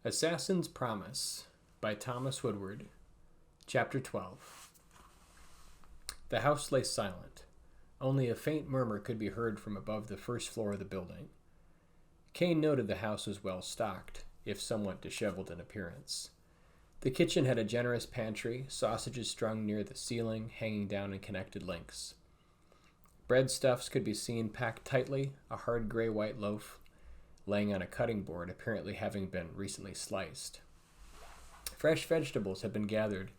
Assassin's Promise by Thomas Woodward. Chapter 12. The house lay silent. Only a faint murmur could be heard from above the first floor of the building. Kane noted the house was well stocked, if somewhat disheveled in appearance. The kitchen had a generous pantry, sausages strung near the ceiling, hanging down in connected links. Breadstuffs could be seen packed tightly, a hard gray-white loaf laying on a cutting board, apparently having been recently sliced. Fresh vegetables had been gathered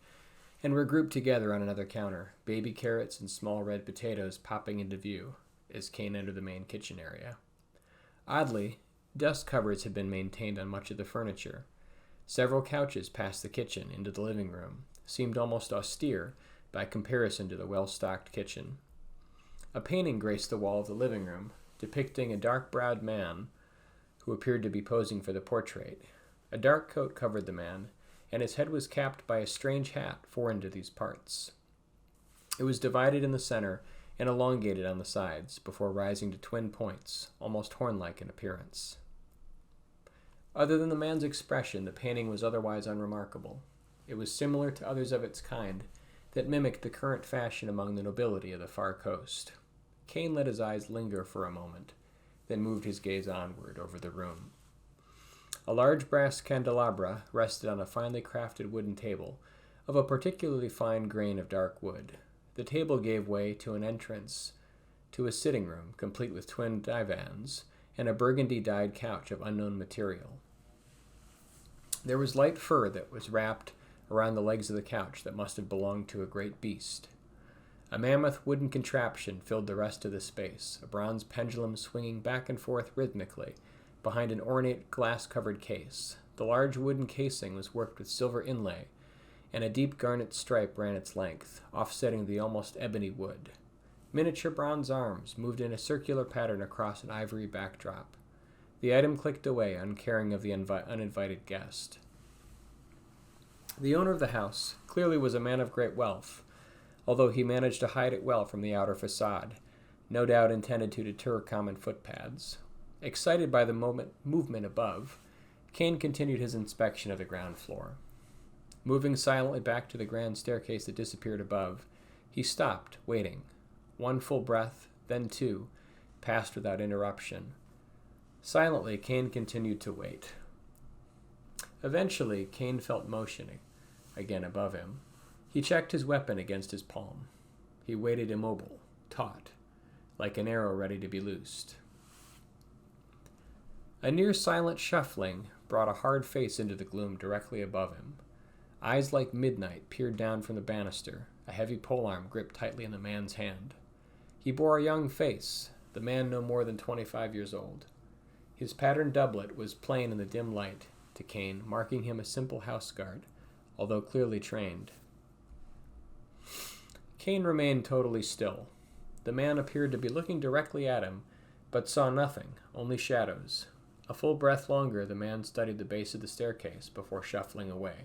and were grouped together on another counter, baby carrots and small red potatoes popping into view as Kane entered the main kitchen area. Oddly, dust covers had been maintained on much of the furniture. Several couches past the kitchen into the living room seemed almost austere by comparison to the well-stocked kitchen. A painting graced the wall of the living room, depicting a dark-browed man who appeared to be posing for the portrait. A dark coat covered the man, and his head was capped by a strange hat foreign to these parts. It was divided in the center and elongated on the sides, before rising to twin points, almost horn-like in appearance. Other than the man's expression, the painting was otherwise unremarkable. It was similar to others of its kind that mimicked the current fashion among the nobility of the far coast. Kane let his eyes linger for a moment, then moved his gaze onward over the room. A large brass candelabra rested on a finely crafted wooden table of a particularly fine grain of dark wood. The table gave way to an entrance to a sitting room, complete with twin divans and a burgundy-dyed couch of unknown material. There was light fur that was wrapped around the legs of the couch that must have belonged to a great beast. A mammoth wooden contraption filled the rest of the space, a bronze pendulum swinging back and forth rhythmically behind an ornate glass-covered case. The large wooden casing was worked with silver inlay, and a deep garnet stripe ran its length, offsetting the almost ebony wood. Miniature bronze arms moved in a circular pattern across an ivory backdrop. The item clicked away, uncaring of the uninvited guest. The owner of the house clearly was a man of great wealth, although he managed to hide it well from the outer facade, no doubt intended to deter common footpads. Excited by the movement above, Kane continued his inspection of the ground floor. Moving silently back to the grand staircase that disappeared above, he stopped, waiting. One full breath, then two, passed without interruption. Silently, Kane continued to wait. Eventually, Kane felt motion again above him. He checked his weapon against his palm. He waited immobile, taut, like an arrow ready to be loosed. A near-silent shuffling brought a hard face into the gloom directly above him. Eyes like midnight peered down from the banister, a heavy polearm gripped tightly in the man's hand. He bore a young face, the man no more than 25 years old. His patterned doublet was plain in the dim light to Kane, marking him a simple house guard, although clearly trained. Kane remained totally still. The man appeared to be looking directly at him, but saw nothing, only shadows. A full breath longer, the man studied the base of the staircase before shuffling away.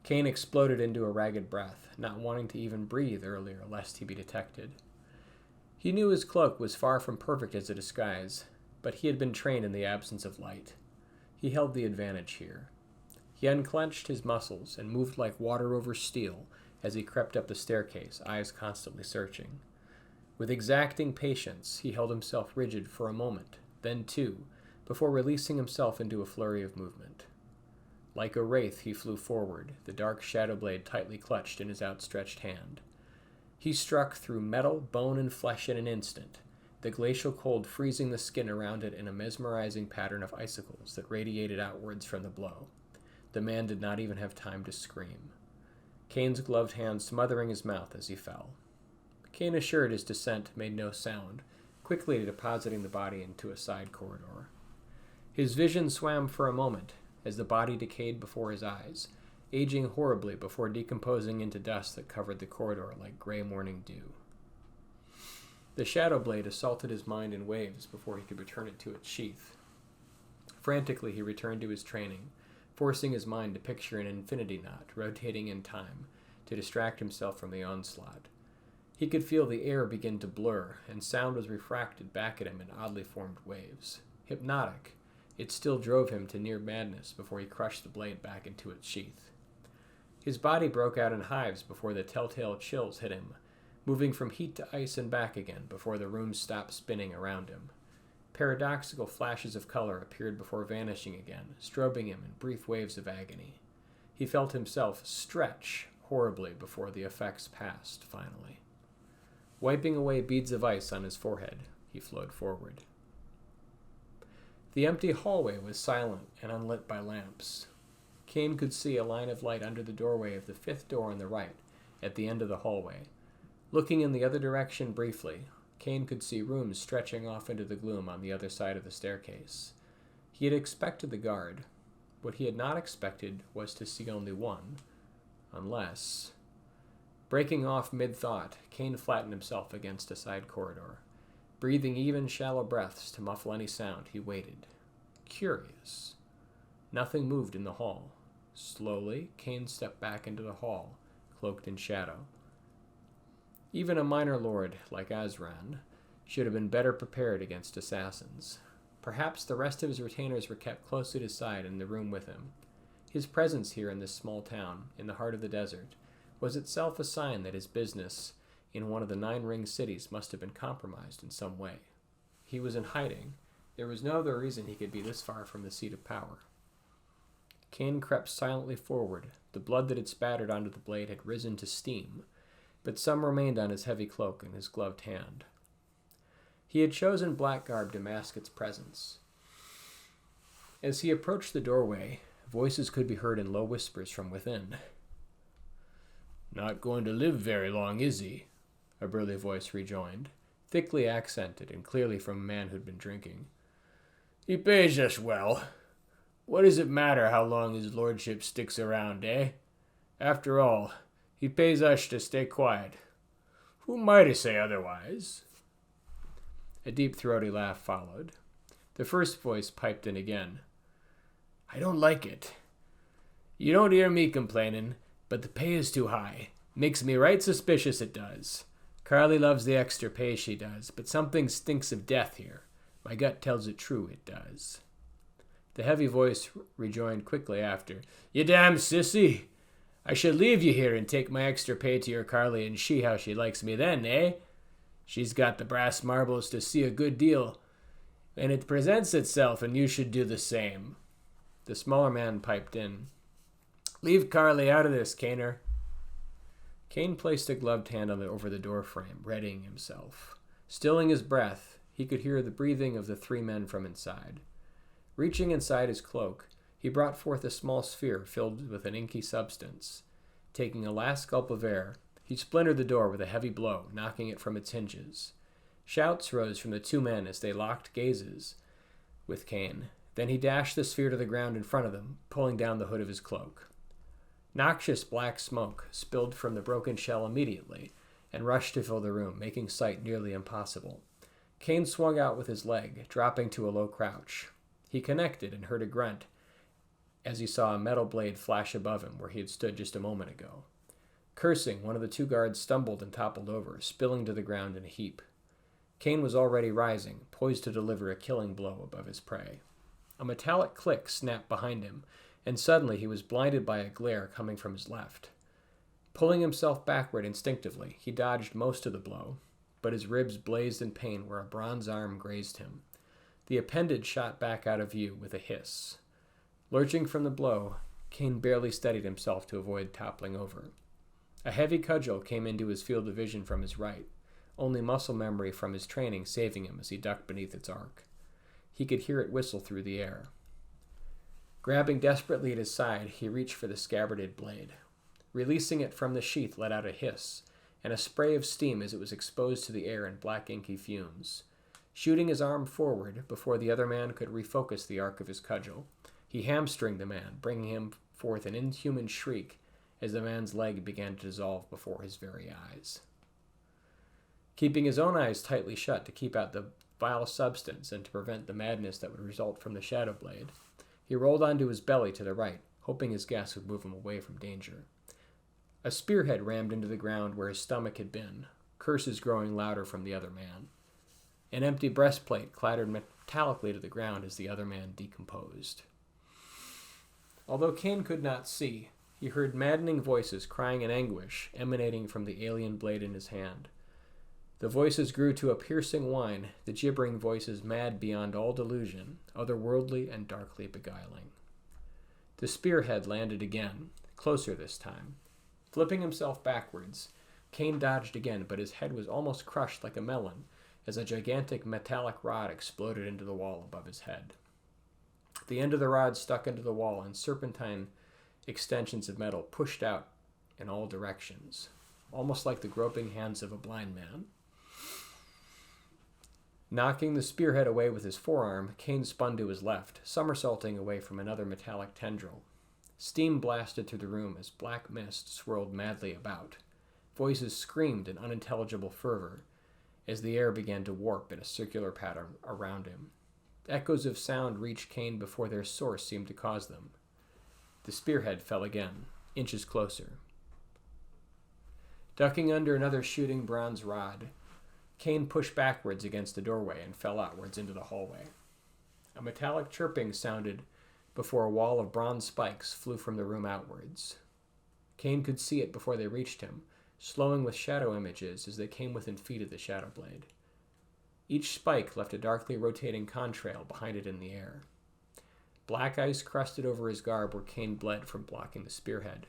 Kane exploded into a ragged breath, not wanting to even breathe earlier, lest he be detected. He knew his cloak was far from perfect as a disguise, but he had been trained in the absence of light. He held the advantage here. He unclenched his muscles and moved like water over steel as he crept up the staircase, eyes constantly searching. With exacting patience, he held himself rigid for a moment, then two, before releasing himself into a flurry of movement. Like a wraith, he flew forward, the dark shadow blade tightly clutched in his outstretched hand. He struck through metal, bone, and flesh in an instant, the glacial cold freezing the skin around it in a mesmerizing pattern of icicles that radiated outwards from the blow. The man did not even have time to scream, Kane's gloved hand smothering his mouth as he fell. Kane, assured his descent made no sound, quickly depositing the body into a side corridor. His vision swam for a moment as the body decayed before his eyes, aging horribly before decomposing into dust that covered the corridor like gray morning dew. The shadow blade assaulted his mind in waves before he could return it to its sheath. Frantically, he returned to his training, forcing his mind to picture an infinity knot rotating in time to distract himself from the onslaught. He could feel the air begin to blur, and sound was refracted back at him in oddly formed waves. Hypnotic, It still drove him to near madness before he crushed the blade back into its sheath. His body broke out in hives before the telltale chills hit him, moving from heat to ice and back again before the room stopped spinning around him. Paradoxical flashes of color appeared before vanishing again, strobing him in brief waves of agony. He felt himself stretch horribly before the effects passed, finally. Wiping away beads of ice on his forehead, he flowed forward. The empty hallway was silent and unlit by lamps. Kane could see a line of light under the doorway of the fifth door on the right, at the end of the hallway. Looking in the other direction briefly, Kane could see rooms stretching off into the gloom on the other side of the staircase. He had expected the guard. What he had not expected was to see only one. Unless... Breaking off mid-thought, Kane flattened himself against a side corridor. Breathing even, shallow breaths to muffle any sound, he waited. Curious. Nothing moved in the hall. Slowly, Kane stepped back into the hall, cloaked in shadow. Even a minor lord like Azran should have been better prepared against assassins. Perhaps the rest of his retainers were kept close at his side in the room with him. His presence here in this small town, in the heart of the desert, was itself a sign that his business in one of the 9 ring cities must have been compromised in some way. He was in hiding. There was no other reason he could be this far from the seat of power. Kane crept silently forward. The blood that had spattered onto the blade had risen to steam, but some remained on his heavy cloak and his gloved hand. He had chosen black garb to mask its presence. As he approached the doorway, voices could be heard in low whispers from within. "Not going to live very long, is he?" a burly voice rejoined, thickly accented and clearly from a man who'd been drinking. "He pays us well. What does it matter how long his lordship sticks around, eh? After all, he pays us to stay quiet. Who might I say otherwise?" A deep throaty laugh followed. The first voice piped in again. "I don't like it. You don't hear me complaining, but the pay is too high. Makes me right suspicious it does. Carly loves the extra pay, she does, but something stinks of death here. My gut tells it true, it does." The heavy voice rejoined quickly after, "You damn sissy! I should leave you here and take my extra pay to your Carly and see how she likes me then, eh? She's got the brass marbles to see a good deal, and it presents itself, and you should do the same." The smaller man piped in, "Leave Carly out of this, Kaner." Kane placed a gloved hand over the door frame, readying himself. Stilling his breath, he could hear the breathing of the 3 men from inside. Reaching inside his cloak, he brought forth a small sphere filled with an inky substance. Taking a last gulp of air, he splintered the door with a heavy blow, knocking it from its hinges. Shouts rose from the 2 men as they locked gazes with Kane. Then he dashed the sphere to the ground in front of them, pulling down the hood of his cloak. Noxious black smoke spilled from the broken shell immediately and rushed to fill the room, making sight nearly impossible. Kane swung out with his leg, dropping to a low crouch. He connected and heard a grunt as he saw a metal blade flash above him where he had stood just a moment ago. Cursing, one of the 2 guards stumbled and toppled over, spilling to the ground in a heap. Kane was already rising, poised to deliver a killing blow above his prey. A metallic click snapped behind him, and suddenly he was blinded by a glare coming from his left. Pulling himself backward instinctively, he dodged most of the blow, but his ribs blazed in pain where a bronze arm grazed him. The appendage shot back out of view with a hiss. Lurching from the blow, Kane barely steadied himself to avoid toppling over. A heavy cudgel came into his field of vision from his right, only muscle memory from his training saving him as he ducked beneath its arc. He could hear it whistle through the air. Grabbing desperately at his side, he reached for the scabbarded blade. Releasing it from the sheath let out a hiss, and a spray of steam as it was exposed to the air in black inky fumes. Shooting his arm forward before the other man could refocus the arc of his cudgel, he hamstringed the man, bringing him forth an inhuman shriek as the man's leg began to dissolve before his very eyes. Keeping his own eyes tightly shut to keep out the vile substance and to prevent the madness that would result from the shadow blade, he rolled onto his belly to the right, hoping his gas would move him away from danger. A spearhead rammed into the ground where his stomach had been, curses growing louder from the other man. An empty breastplate clattered metallically to the ground as the other man decomposed. Although Kane could not see, he heard maddening voices crying in anguish emanating from the alien blade in his hand. The voices grew to a piercing whine, the gibbering voices mad beyond all delusion, otherworldly and darkly beguiling. The spearhead landed again, closer this time. Flipping himself backwards, Kane dodged again, but his head was almost crushed like a melon as a gigantic metallic rod exploded into the wall above his head. The end of the rod stuck into the wall, and serpentine extensions of metal pushed out in all directions, almost like the groping hands of a blind man. Knocking the spearhead away with his forearm, Kane spun to his left, somersaulting away from another metallic tendril. Steam blasted through the room as black mist swirled madly about. Voices screamed in unintelligible fervor as the air began to warp in a circular pattern around him. Echoes of sound reached Kane before their source seemed to cause them. The spearhead fell again, inches closer. Ducking under another shooting bronze rod, Kane pushed backwards against the doorway and fell outwards into the hallway. A metallic chirping sounded before a wall of bronze spikes flew from the room outwards. Kane could see it before they reached him, slowing with shadow images as they came within feet of the shadow blade. Each spike left a darkly rotating contrail behind it in the air. Black ice crusted over his garb where Kane bled from blocking the spearhead.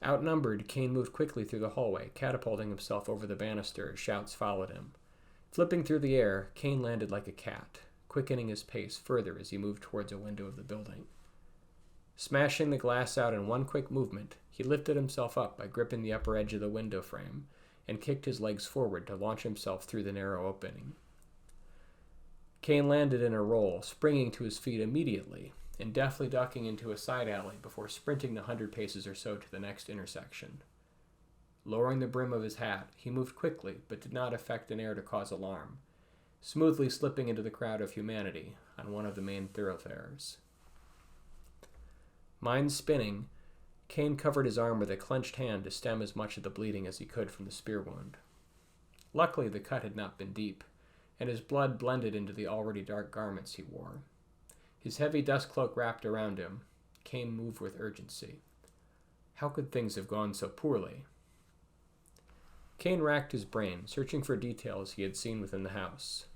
Outnumbered, Kane moved quickly through the hallway, catapulting himself over the banister as shouts followed him. Flipping through the air, Kane landed like a cat, quickening his pace further as he moved towards a window of the building. Smashing the glass out in one quick movement, he lifted himself up by gripping the upper edge of the window frame and kicked his legs forward to launch himself through the narrow opening. Kane landed in a roll, springing to his feet immediately and deftly ducking into a side alley before sprinting the 100 paces or so to the next intersection. Lowering the brim of his hat, he moved quickly but did not affect an air to cause alarm, smoothly slipping into the crowd of humanity on one of the main thoroughfares. Mind spinning, Kane covered his arm with a clenched hand to stem as much of the bleeding as he could from the spear wound. Luckily, the cut had not been deep, and his blood blended into the already dark garments he wore. His heavy dust cloak wrapped around him, Kane moved with urgency. How could things have gone so poorly? Kane racked his brain, searching for details he had seen within the house.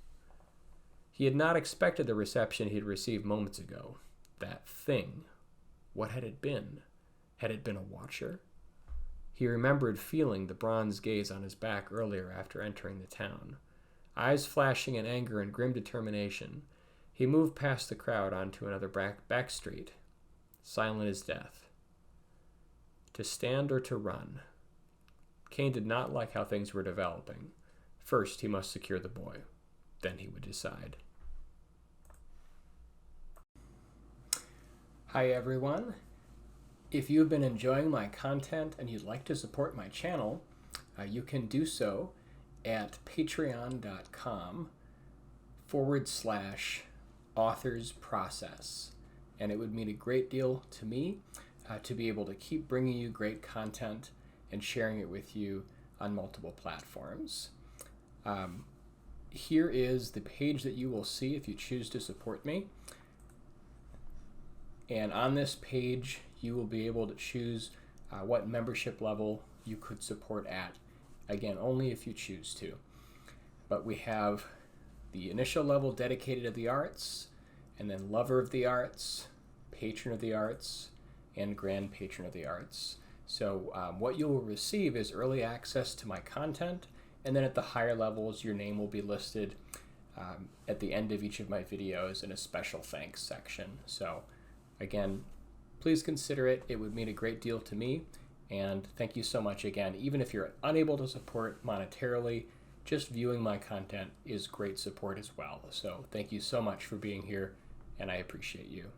He had not expected the reception he had received moments ago. That thing. What had it been? Had it been a watcher? He remembered feeling the bronze gaze on his back earlier after entering the town. Eyes flashing in anger and grim determination, he moved past the crowd onto another back street, silent as death. To stand or to run? Kane did not like how things were developing. First, he must secure the boy. Then he would decide. Hi everyone. If you've been enjoying my content and you'd like to support my channel, you can do so at patreon.com/authorsprocess. And it would mean a great deal to me to be able to keep bringing you great content and sharing it with you on multiple platforms. Here is the page that you will see if you choose to support me. And on this page, you will be able to choose what membership level you could support at. Again, only if you choose to. But we have the initial level dedicated to the arts, and then lover of the arts, patron of the arts, and grand patron of the arts. So what you will receive is early access to my content, and then at the higher levels, your name will be listed at the end of each of my videos in a special thanks section. So again, please consider it. It would mean a great deal to me. And thank you so much again. Even if you're unable to support monetarily, just viewing my content is great support as well. So thank you so much for being here, and I appreciate you.